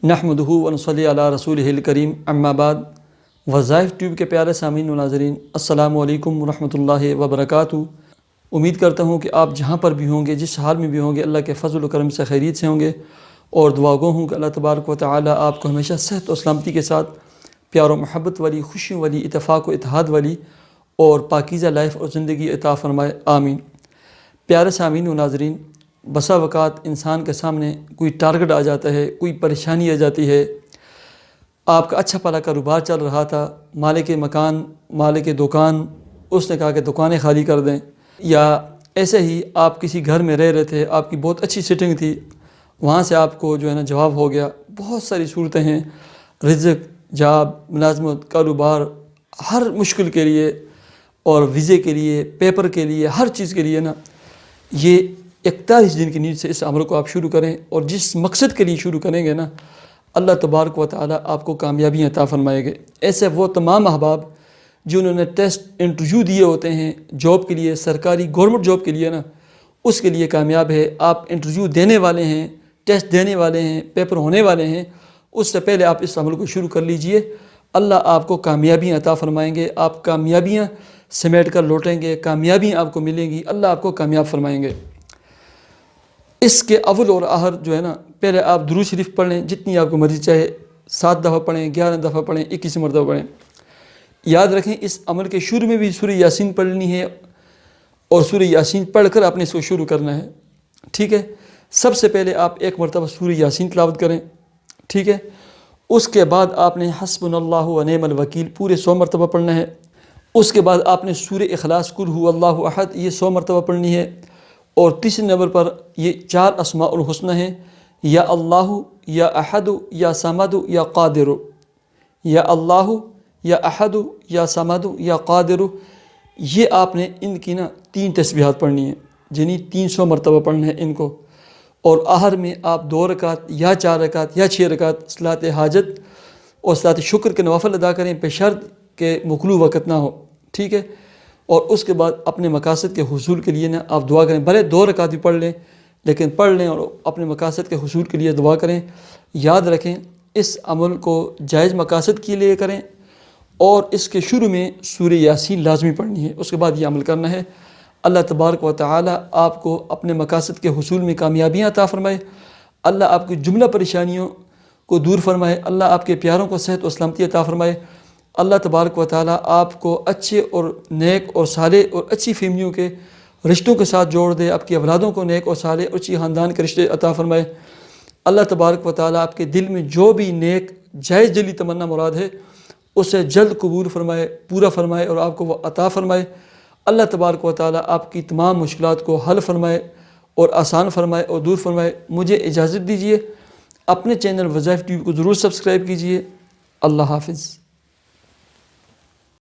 نحمدہ ونصلی علی رسولہ الکریم اما بعد۔ وظائف ٹیوب کے پیارے سامعین و ناظرین، السلام علیکم ورحمۃ اللہ وبرکاتہ۔ امید کرتا ہوں کہ آپ جہاں پر بھی ہوں گے، جس حال میں بھی ہوں گے، اللہ کے فضل و کرم سے خیریت سے ہوں گے، اور دعا گو ہوں کہ اللہ تبارک و تعالی آپ کو ہمیشہ صحت و سلامتی کے ساتھ پیار و محبت والی، خوشیوں والی، اتفاق و اتحاد والی اور پاکیزہ لائف اور زندگی عطا فرمائے، آمین۔ پیارے سامعین و ناظرین، بسا اوقات انسان کے سامنے کوئی ٹارگٹ آ جاتا ہے، کوئی پریشانی آ جاتی ہے۔ آپ کا اچھا پلا کاروبار چل رہا تھا، مالک مکان، مالک دکان، اس نے کہا کہ دکانیں خالی کر دیں، یا ایسے ہی آپ کسی گھر میں رہ رہے تھے، آپ کی بہت اچھی سیٹنگ تھی، وہاں سے آپ کو جواب ہو گیا۔ بہت ساری صورتیں ہیں، رزق، جاب، ملازمت، کاروبار، ہر مشکل کے لیے اور ویزے کے لیے، پیپر کے لیے، ہر چیز کے لیے یہ 41 دن کی نیت سے اس عمل کو آپ شروع کریں، اور جس مقصد کے لیے شروع کریں گے اللہ تبارک و تعالیٰ آپ کو کامیابی عطا فرمائے گے۔ ایسے وہ تمام احباب جنہوں نے ٹیسٹ انٹرویو دیے ہوتے ہیں جاب کے لیے، سرکاری گورنمنٹ جاب کے لیے اس کے لیے کامیاب ہے۔ آپ انٹرویو دینے والے ہیں، ٹیسٹ دینے والے ہیں، پیپر ہونے والے ہیں، اس سے پہلے آپ اس عمل کو شروع کر لیجئے۔ اللہ آپ کو کامیابیاں عطا فرمائیں گے، آپ کامیابیاں سمیٹ کر لوٹیں گے، کامیابیاں آپ کو ملیں گی، اللہ آپ کو کامیاب فرمائیں گے۔ اس کے اول اور آخر پہلے آپ درود شریف پڑھ لیں، جتنی آپ کو مرضی، چاہے 7 دفعہ پڑھیں، 11 دفعہ پڑھیں، 21 مرتبہ پڑھیں۔ یاد رکھیں اس عمل کے شروع میں بھی سورہ یاسین پڑھنی ہے، اور سورہ یاسین پڑھ کر آپ نے اس کو شروع کرنا ہے، ٹھیک ہے۔ سب سے پہلے آپ ایک مرتبہ سورہ یاسین تلاوت کریں، ٹھیک ہے۔ اس کے بعد آپ نے حسبنا اللہ و نعم الوکیل پورے 100 مرتبہ پڑھنا ہے۔ اس کے بعد آپ نے سورہ اخلاص قل ھو اللہ احد یہ 100 مرتبہ پڑھنی ہے، اور تیسرے نمبر پر یہ 4 اسماء الحسنی ہیں، یا اللہ، یا احد، یا صمد، یا قادر، یا اللہ، یا احد، یا صمد، یا قادر۔ یہ آپ نے ان کی 3 تسبیحات پڑھنی ہیں، یعنی 300 مرتبہ پڑھنا ہے ان کو، اور آخر میں آپ 2 رکعت یا 4 رکعت یا 6 رکعت صلاۃ حاجت اور صلاۃ شکر کے نوافل ادا کریں، بشرط کہ مخلوع وقت نہ ہو، ٹھیک ہے۔ اور اس کے بعد اپنے مقاصد کے حصول کے لیے آپ دعا کریں، بھلے 2 رکعت بھی پڑھ لیں، لیکن پڑھ لیں اور اپنے مقاصد کے حصول کے لیے دعا کریں۔ یاد رکھیں اس عمل کو جائز مقاصد کے لیے کریں، اور اس کے شروع میں سورہ یاسین لازمی پڑھنی ہے، اس کے بعد یہ عمل کرنا ہے۔ اللہ تبارک و تعالی آپ کو اپنے مقاصد کے حصول میں کامیابیاں عطا فرمائے، اللہ آپ کی جملہ پریشانیوں کو دور فرمائے، اللہ آپ کے پیاروں کو صحت و سلامتی عطا فرمائے، اللہ تبارک و تعالی آپ کو اچھے اور نیک اور صالح اور اچھی فیملیوں کے رشتوں کے ساتھ جوڑ دے، آپ کی اولادوں کو نیک اور صالح اور اچھی خاندان کے رشتے عطا فرمائے۔ اللہ تبارک و تعالی آپ کے دل میں جو بھی نیک جائز دلی تمنا مراد ہے اسے جلد قبول فرمائے، پورا فرمائے، اور آپ کو وہ عطا فرمائے۔ اللہ تبارک و تعالی آپ کی تمام مشکلات کو حل فرمائے اور آسان فرمائے اور دور فرمائے۔ مجھے اجازت دیجیے، اپنے چینل وظائف ٹیوب کو ضرور سبسکرائب کیجیے۔ اللہ حافظ۔